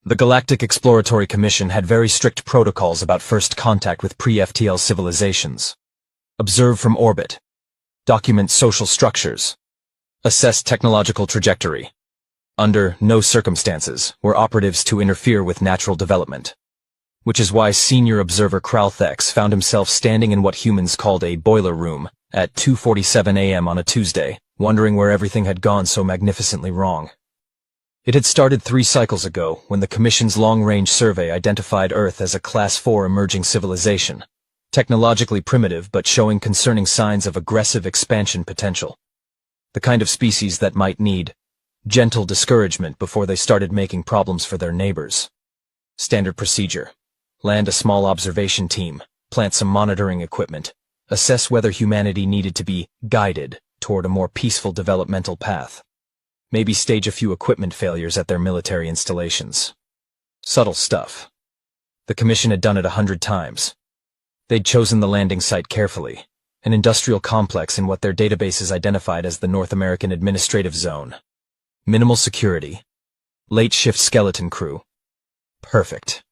The Galactic Exploratory Commission had very strict protocols about first contact with pre-FTL civilizations. Observe from orbit. Document social structures. Assess technological trajectory. Under no circumstances were operatives to interfere with natural development. Which is why senior observer Kralthex found himself standing in what humans called a boiler room at 2:47 a.m. on a Tuesday, wondering where everything had gone so magnificently wrong. It had started 3 cycles ago when the Commission's long-range survey identified Earth as a Class 4 emerging civilization, technologically primitive but showing concerning signs of aggressive expansion potential. The kind of species that might need gentle discouragement before they started making problems for their neighbors. Standard procedure. Land a small observation team, plant some monitoring equipment, assess whether humanity needed to be guided toward a more peaceful developmental path. Maybe stage a few equipment failures at their military installations. Subtle stuff. The Commission had done it 100 times. They'd chosen the landing site carefully, an industrial complex in what their databases identified as the North American Administrative Zone. Minimal security. Late shift skeleton crew. Perfect.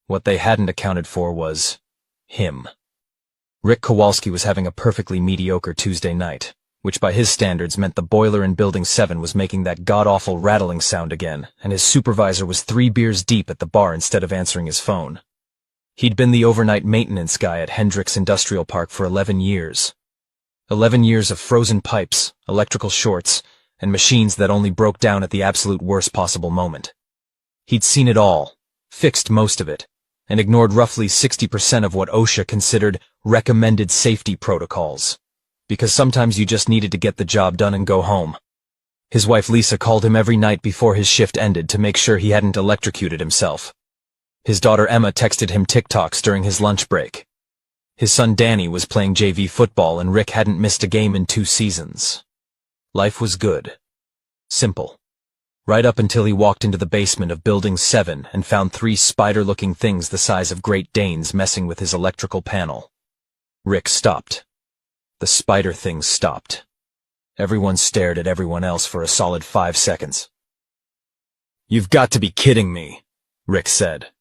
What they hadn't accounted for was him. Rick Kowalski was having a perfectly mediocre Tuesday night, which by his standards meant the boiler in Building 7 was making that god-awful rattling sound again, and his supervisor was 3 beers deep at the bar instead of answering his phone. He'd been the overnight maintenance guy at Hendricks Industrial Park for 11 years. 11 years of frozen pipes, electrical shorts, and machines that only broke down at the absolute worst possible moment. He'd seen it all, fixed most of it, and ignored roughly 60% of what OSHA considered recommended safety protocols, because sometimes you just needed to get the job done and go home. His wife Lisa called him every night before his shift ended to make sure he hadn't electrocuted himself. His daughter Emma texted him TikToks during his lunch break. His son Danny was playing JV football and Rick hadn't missed a game in 2 seasons. Life was good. Simple. Right up until he walked into the basement of Building 7 and found 3 spider-looking things the size of Great Danes messing with his electrical panel. Rick stopped. The spider things stopped. Everyone stared at everyone else for a solid 5 seconds. "You've got to be kidding me," Rick said.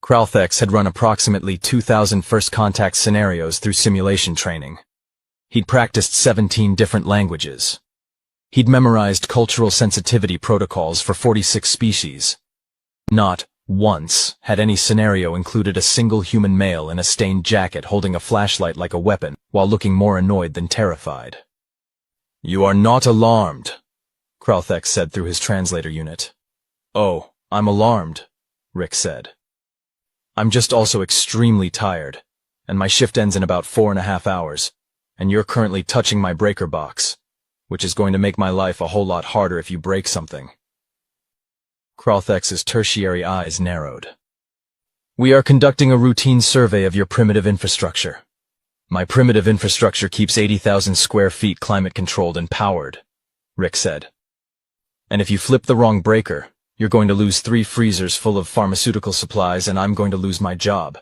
Kralthex had run approximately 2,000 first contact scenarios through simulation training. He'd practiced 17 different languages. He'd memorized cultural sensitivity protocols for 46 species. Not once had any scenario included a single human male in a stained jacket holding a flashlight like a weapon while looking more annoyed than terrified. "You are not alarmed," Kralthex said through his translator unit. "Oh, I'm alarmed," Rick said. "I'm just also extremely tired, and my shift ends in about 4.5 hours, and you're currently touching my breaker box, which is going to make my life a whole lot harder if you break something." Kralthex's tertiary eyes narrowed. "We are conducting a routine survey of your primitive infrastructure. My primitive infrastructure keeps 80,000 square feet climate-controlled and powered," Rick said. "And if you flip the wrong breaker, you're going to lose 3 freezers full of pharmaceutical supplies and I'm going to lose my job.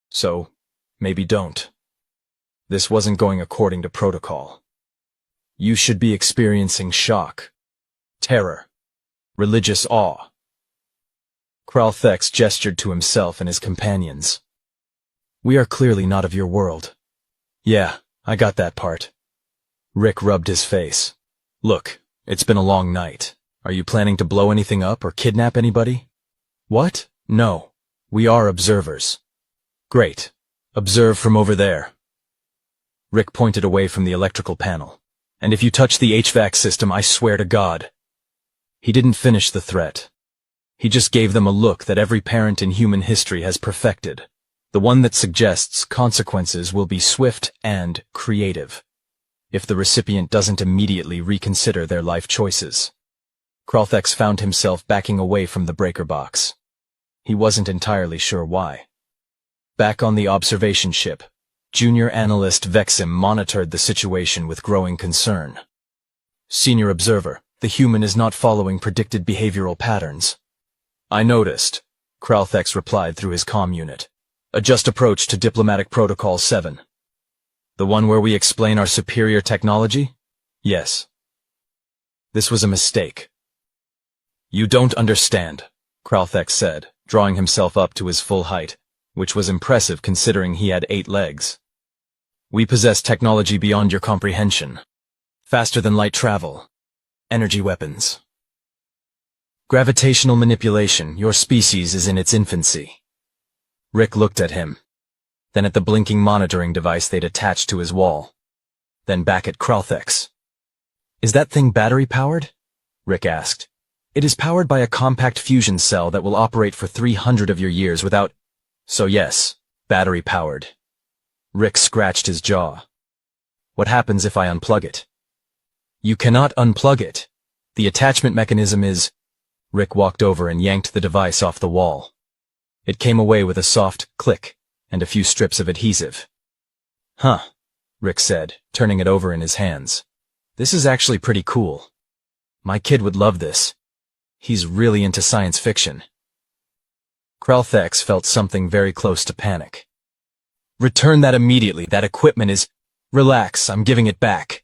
So, maybe don't. This wasn't going according to protocol. You should be experiencing shock, terror, religious awe." Kralthex gestured to himself and his companions. "We are clearly not of your world." "Yeah, I got that part." Rick rubbed his face. "Look, it's been a long night. Are you planning to blow anything up or kidnap anybody?" "What? No. We are observers." "Great. Observe from over there." Rick pointed away from the electrical panel. "And if you touch the HVAC system, I swear to God." He didn't finish the threat. He just gave them a look that every parent in human history has perfected, the one that suggests consequences will be swift and creative, if the recipient doesn't immediately reconsider their life choices. Kralthex found himself backing away from the breaker box. He wasn't entirely sure why. Back on the observation ship, Junior Analyst Vexim monitored the situation with growing concern. "Senior Observer, the human is not following predicted behavioral patterns." "I noticed," Kralthex replied through his comm unit. "Adjust approach to Diplomatic Protocol 7. "The one where we explain our superior technology?" "Yes." This was a mistake. "You don't understand," Kralthex said, drawing himself up to his full height, which was impressive considering he had 8 legs. We possess technology beyond your comprehension. Faster than light travel. Energy weapons. Gravitational manipulation, your species is in its infancy. Rick looked at him, then at the blinking monitoring device they'd attached to his wall, then back at Kralthex. Is that thing battery-powered? Rick asked. It is powered by a compact fusion cell that will operate for 300 of your years without... So yes, battery-powered. Rick scratched his jaw. What happens if I unplug it? You cannot unplug it. The attachment mechanism is... Rick walked over and yanked the device off the wall. It came away with a soft click and a few strips of adhesive. Huh, Rick said, turning it over in his hands. This is actually pretty cool. My kid would love this. He's really into science fiction. Kralthex felt something very close to panic. Return that immediately. That equipment is... Relax, I'm giving it back.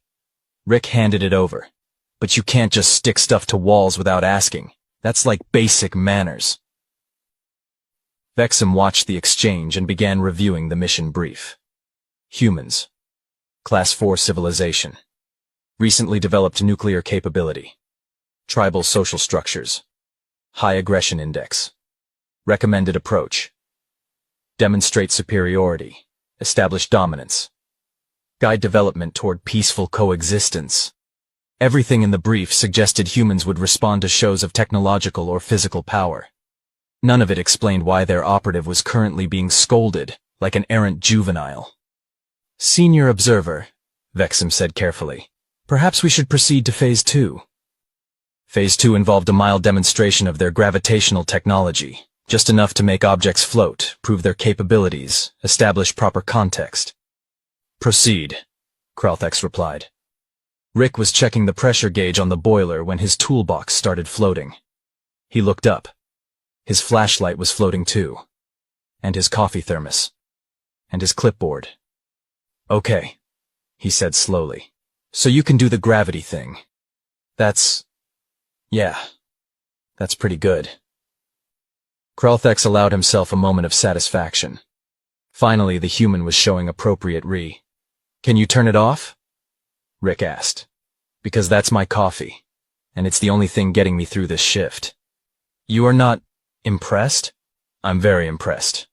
Rick handed it over. But you can't just stick stuff to walls without asking. That's like basic manners. Vexum watched the exchange and began reviewing the mission brief. Humans. Class 4 civilization. Recently developed nuclear capability. Tribal social structures. High aggression index. Recommended approach. Demonstrate superiority. Establish dominance. Guide development toward peaceful coexistence. Everything in the brief suggested humans would respond to shows of technological or physical power. None of it explained why their operative was currently being scolded, like an errant juvenile. Senior Observer, Vexum said carefully. Perhaps we should proceed to Phase 2. Phase 2 involved a mild demonstration of their gravitational technology, just enough to make objects float, prove their capabilities, establish proper context. Proceed, Kralthex replied. Rick was checking the pressure gauge on the boiler when his toolbox started floating. He looked up. His flashlight was floating too. And his coffee thermos. And his clipboard. Okay, he said slowly. So you can do the gravity thing. Yeah, that's pretty good. Kralthex allowed himself a moment of satisfaction. Finally, the human was showing appropriate Can you turn it off? Rick asked. Because that's my coffee, and it's the only thing getting me through this shift. You are not impressed? I'm very impressed.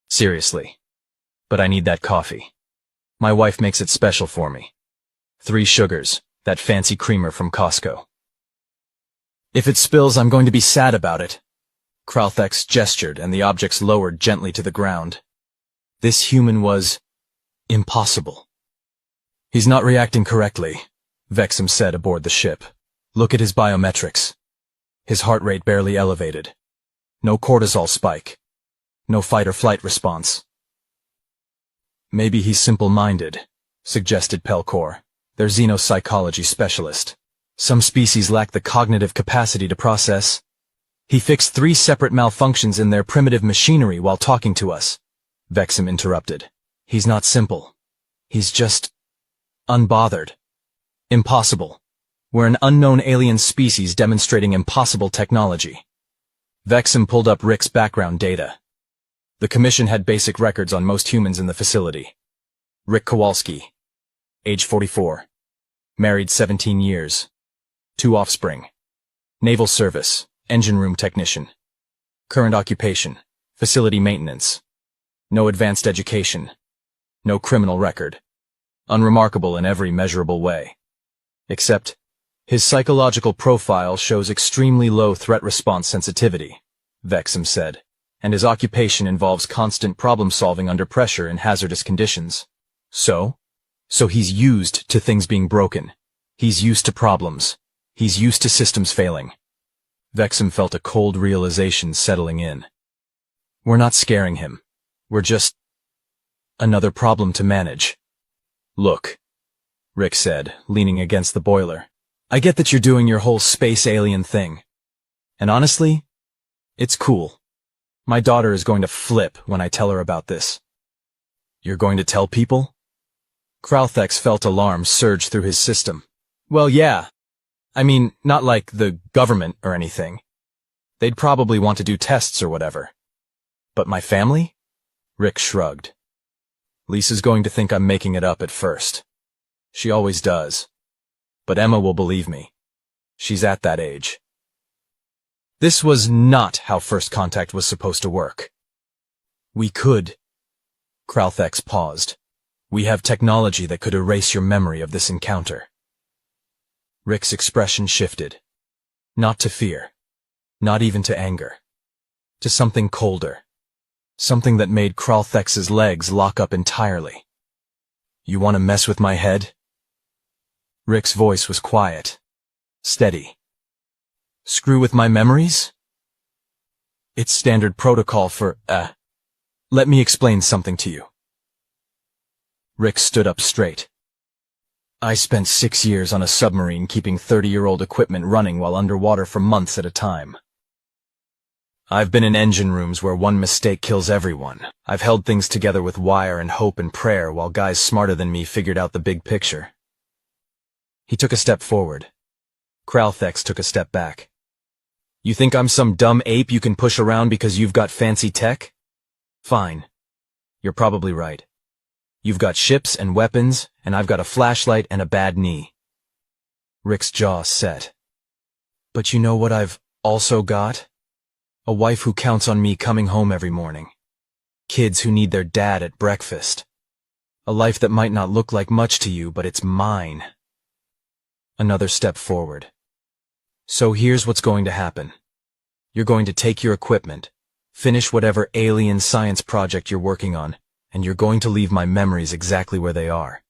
Seriously. But I need that coffee. My wife makes it special for me. 3 sugars, that fancy creamer from Costco. If it spills, I'm going to be sad about it. Kralthex gestured, and the objects lowered gently to the ground. This human was impossible. He's not reacting correctly, Vexum said aboard the ship. Look at his biometrics. His heart rate barely elevated. No cortisol spike. No fight-or-flight response. Maybe he's simple-minded, suggested Pelcor, their xenopsychology specialist. Some species lack the cognitive capacity to process. He fixed 3 separate malfunctions in their primitive machinery while talking to us, Vexum interrupted. He's not simple. He's just unbothered. Impossible. We're an unknown alien species demonstrating impossible technology. Vexum pulled up Rick's background data. The Commission had basic records on most humans in the facility. Rick Kowalski. Age 44. Married 17 years. 2 offspring. Naval service. Engine room technician. Current occupation. Facility maintenance. No advanced education. No criminal record. Unremarkable in every measurable way. Except, his psychological profile shows extremely low threat response sensitivity, Vexum said, and his occupation involves constant problem-solving under pressure in hazardous conditions. So he's used to things being broken. He's used to problems. He's used to systems failing. Vexum felt a cold realization settling in. We're not scaring him. We're just another problem to manage. Look, Rick said, leaning against the boiler. I get that you're doing your whole space alien thing. And honestly, it's cool. My daughter is going to flip when I tell her about this. You're going to tell people? Kralthex felt alarm surge through his system. Well, yeah. I mean, not like the government or anything. They'd probably want to do tests or whatever. But my family? Rick shrugged. Lisa's going to think I'm making it up at first. She always does. But Emma will believe me. She's at that age. This was not how first contact was supposed to work. We could. Kralthex paused. We have technology that could erase your memory of this encounter. Rick's expression shifted. Not to fear. Not even to anger. To something colder. Something that made Kralthex's legs lock up entirely. You want to mess with my head? Rick's voice was quiet. Steady. Screw with my memories? It's standard protocol for, Let me explain something to you. Rick stood up straight. I spent 6 years on a submarine keeping 30-year-old equipment running while underwater for months at a time. I've been in engine rooms where one mistake kills everyone. I've held things together with wire and hope and prayer while guys smarter than me figured out the big picture. He took a step forward. Kralthex took a step back. You think I'm some dumb ape you can push around because you've got fancy tech? Fine. You're probably right. You've got ships and weapons, and I've got a flashlight and a bad knee. Rick's jaw set. But you know what I've also got? A wife who counts on me coming home every morning. Kids who need their dad at breakfast. A life that might not look like much to you, but it's mine. Another step forward. So here's what's going to happen. You're going to take your equipment, finish whatever alien science project you're working on, and you're going to leave my memories exactly where they are.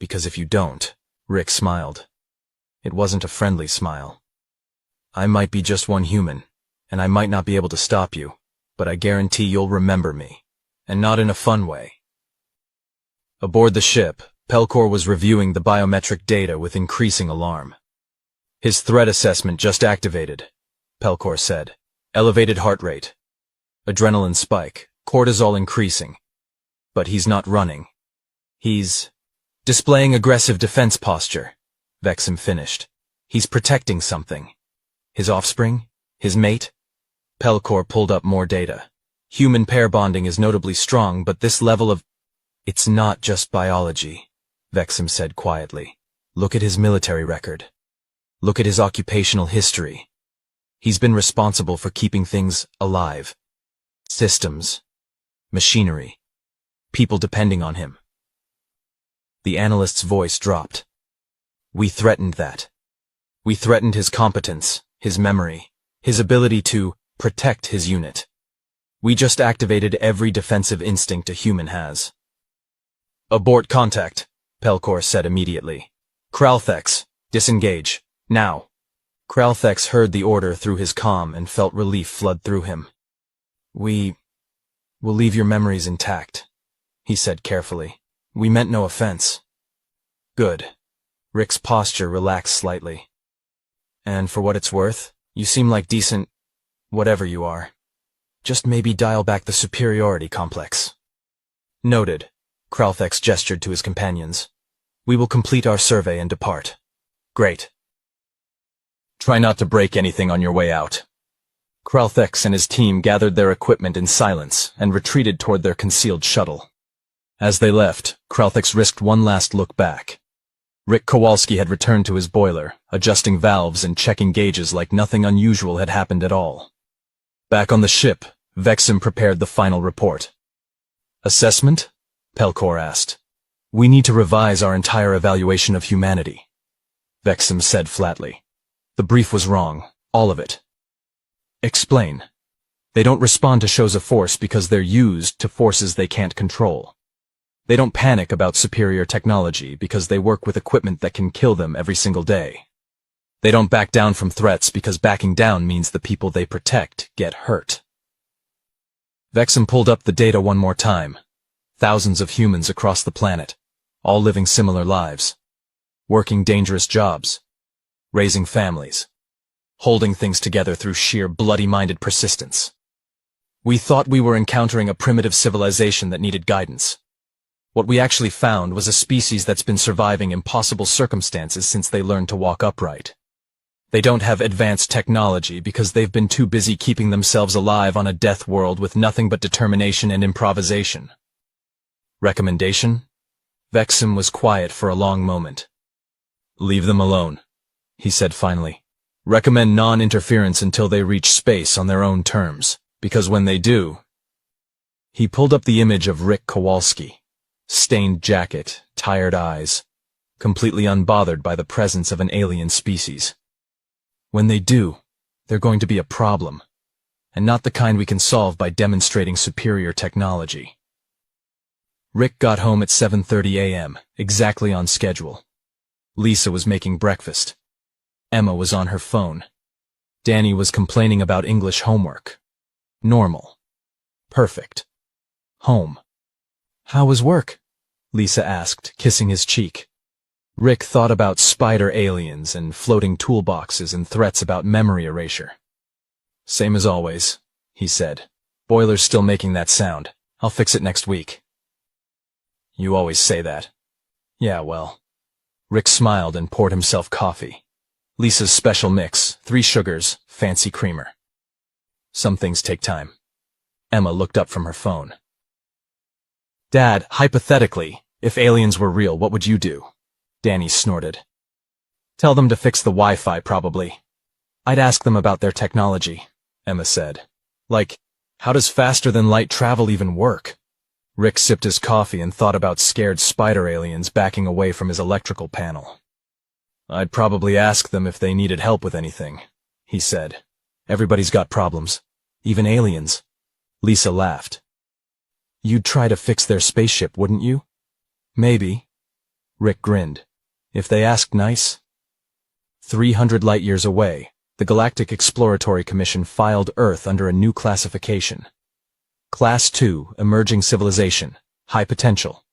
Because if you don't, Rick smiled. It wasn't a friendly smile. I might be just one human, and I might not be able to stop you, but I guarantee you'll remember me, and not in a fun way. Aboard the ship, Pelcor was reviewing the biometric data with increasing alarm. His threat assessment just activated, Pelcor said. Elevated heart rate. Adrenaline spike, cortisol increasing. But he's not running. He's displaying aggressive defense posture, Vexim finished. He's protecting something. His offspring? His mate? Pelcor pulled up more data. Human pair bonding is notably strong, but this level of... It's not just biology, Vexim said quietly. Look at his military record. Look at his occupational history. He's been responsible for keeping things alive. Systems. Machinery. People depending on him. The analyst's voice dropped. We threatened that. We threatened his competence, his memory, his ability to protect his unit. We just activated every defensive instinct a human has. Abort contact, Pelcor said immediately. Kralthex, disengage, now. Kralthex heard the order through his comm and felt relief flood through him. We'll leave your memories intact, he said carefully. We meant no offense. Good. Rick's posture relaxed slightly. And for what it's worth, you seem like decent, whatever you are. Just maybe dial back the superiority complex. Noted. Kralthex gestured to his companions. We will complete our survey and depart. Great. Try not to break anything on your way out. Kralthex and his team gathered their equipment in silence and retreated toward their concealed shuttle. As they left, Kralthex risked one last look back. Rick Kowalski had returned to his boiler, adjusting valves and checking gauges like nothing unusual had happened at all. Back on the ship, Vexim prepared the final report. Assessment? Pelcor asked. We need to revise our entire evaluation of humanity. Vexim said flatly. The brief was wrong, all of it. Explain. They don't respond to shows of force because they're used to forces they can't control. They don't panic about superior technology because they work with equipment that can kill them every single day. They don't back down from threats because backing down means the people they protect get hurt. Vexim pulled up the data one more time. Thousands of humans across the planet, all living similar lives. Working dangerous jobs. Raising families. Holding things together through sheer bloody-minded persistence. We thought we were encountering a primitive civilization that needed guidance. What we actually found was a species that's been surviving impossible circumstances since they learned to walk upright. They don't have advanced technology because they've been too busy keeping themselves alive on a death world with nothing but determination and improvisation. Recommendation? Vexum was quiet for a long moment. Leave them alone, he said finally. Recommend non-interference until they reach space on their own terms, because when they do... He pulled up the image of Rick Kowalski. Stained jacket, tired eyes, completely unbothered by the presence of an alien species. When they do, they're going to be a problem, and not the kind we can solve by demonstrating superior technology. Rick got home at 7:30 a.m., exactly on schedule. Lisa was making breakfast. Emma was on her phone. Danny was complaining about English homework. Normal. Perfect. Home. How was work? Lisa asked, kissing his cheek. Rick thought about spider aliens and floating toolboxes and threats about memory erasure. Same as always, he said. Boiler's still making that sound. I'll fix it next week. You always say that. Yeah, well. Rick smiled and poured himself coffee. Lisa's special mix, 3 sugars, fancy creamer. Some things take time. Emma looked up from her phone. Dad, hypothetically, if aliens were real, what would you do? Danny snorted. Tell them to fix the Wi-Fi, probably. I'd ask them about their technology, Emma said. Like, how does faster-than-light travel even work? Rick sipped his coffee and thought about scared spider aliens backing away from his electrical panel. I'd probably ask them if they needed help with anything, he said. Everybody's got problems, even aliens. Lisa laughed. You'd try to fix their spaceship, wouldn't you? Maybe. Rick grinned. If they asked nice. 300 light-years away, the Galactic Exploratory Commission filed Earth under a new classification. Class 2, Emerging Civilization, High Potential.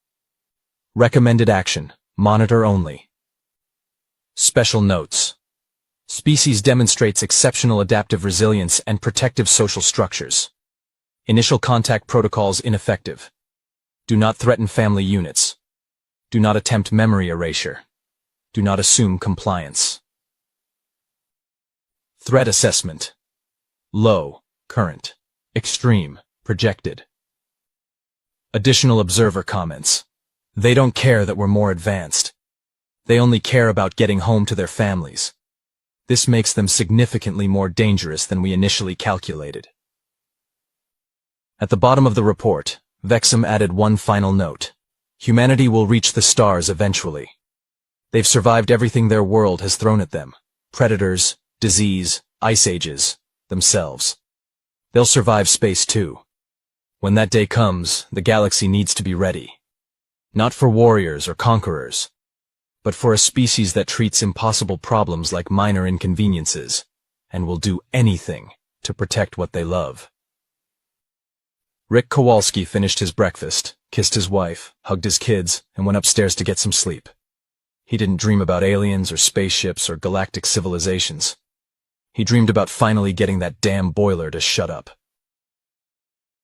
Recommended action, monitor only. Special notes. Species demonstrates exceptional adaptive resilience and protective social structures. Initial contact protocols ineffective. Do not threaten family units. Do not attempt memory erasure. Do not assume compliance. Threat assessment. Low, current. Extreme, projected. Additional observer comments. They don't care that we're more advanced. They only care about getting home to their families. This makes them significantly more dangerous than we initially calculated. At the bottom of the report, Vexum added one final note. Humanity will reach the stars eventually. They've survived everything their world has thrown at them. Predators, disease, ice ages, themselves. They'll survive space too. When that day comes, the galaxy needs to be ready. Not for warriors or conquerors, but for a species that treats impossible problems like minor inconveniences, and will do anything to protect what they love. Rick Kowalski finished his breakfast, kissed his wife, hugged his kids, and went upstairs to get some sleep. He didn't dream about aliens or spaceships or galactic civilizations. He dreamed about finally getting that damn boiler to shut up.